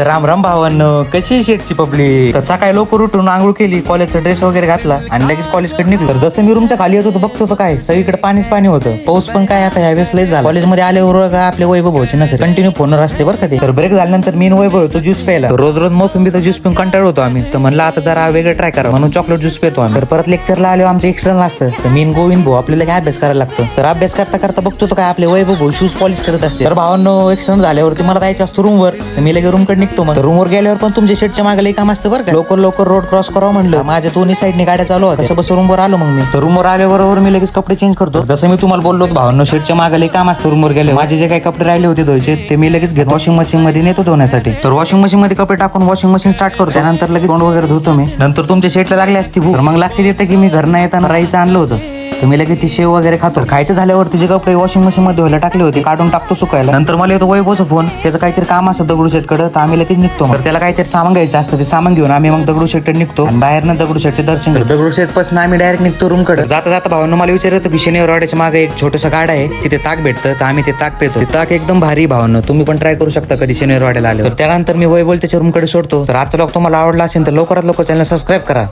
तर राम राम भावांनो, कशी शेटची पब्लिक. तर सकाळी लवकर उठून आंघोळ केली, कॉलेजचा ड्रेस वगैरे घातला आणि लगेच कॉलेजकडे निघलो. तर जसं मी रूमच्या खाली होतो बघतो तर काय सगळीकडे पाणीच पाणी होतं. पाऊस पण काय आता ह्यावेळेस लय झाला. कॉलेजमध्ये आल्यावर का आपले वैभव भाऊचे नखरे कंटिन्यू फोनवर असते बरं का ते. तर ब्रेक झाल्यानंतर मी वैभव होतो ज्यूस प्यायला. रोज रोज मोसंबीचा ज्यूस पिऊन कंटाळ होतो आम्ही. तर म्हणलं आता जरा वेगळं ट्राय करा म्हणून चॉकलेट ज्यूस पितो आम्ही. तर परत लेक्चरला आलो, आमचं एक्स्टर्नल असतं. तर मी गोविंद भाऊ आपल्याला काय अभ्यास करायला लागतो. तर अभ्यास करता करता बघतो तर काय आपले वैभव भाऊ शूज पॉलिश करत असते. तर भावांनो, एक्स्टर्नल झाल्यावरती मला जायचं असतो रूमवर. मी लगे रूमकडे निघतो. मग रूमवर गेल्यावर पण तुमच्या शेटच्या मागे लई काम असतं बरं का. लवकर लवकर रोड क्रॉस करावं म्हणलं. माझ्या दोन्ही साईडने गाड्या चालू होत्या. कसं बस रूमवर आलो. मग मी तर रूमवर आल्याबरोबर मी लगेच कपडे चेंज करतो. जसं मी तुम्हाला बोललो भावांनो, शेटच्या मागे लई काम असतं. रूमवर गेले माझे जे काही कपडे राहिले होते धुवायचे ते मी लगेच घेतो वॉशिंग मशीन मध्ये नेतो धुण्यासाठी. तर वॉशिंग मशीन मध्ये कपडे टाकून वॉशिंग मशीन स्टार्ट करतो. त्यानंतर लगेच तोंड वगैरे धुतो मी. नंतर तुमच्या शेटला लागली असती भूक. तर मग लक्षात येतं की मी घर नाही येताना राईचं आणलं होतं. तर मी लगेच ती शेव वगैरे खातो. खायचं झाल्यावरती जे कपडे वॉशिंग मशीन मध्ये धुवायला टाकले होते काढून टाकतो सुकायला. नंतर मला येतो वैभवचा फोन. त्याचं काहीतरी काम असतं दगडूशेठकडे. तर आम्ही लगेच निघतो. तर त्याला काहीतरी सामान घ्यायचं असतं. ते सामान घेऊन आम्ही मग दगडूशेठकडे निघतो. बाहेरनं दगडूशेठचे दर्शन करतो. दगडूशेठपासून आम्ही डायरेक्ट निघतो रूमकडे. जाता जाता भावांनो मला विचारतो की शनिवारवाड्याच्या मागे एक छोटंसं गाड आहे, तिथे ताक भेटतं. तर आम्ही ते ताक पितो. ते ताक एकदम भारी भावांनो, तुम्ही पण ट्राय करू शकता कधी शनिवारवाड्याला आले. तर त्यानंतर मी वैभव त्याच्या रूमकडे सोडतो. तर आजचा ब्लॉग तुम्हाला आवडला असेल तर लवकरात लवकर चॅनल सबस्क्राईब करा.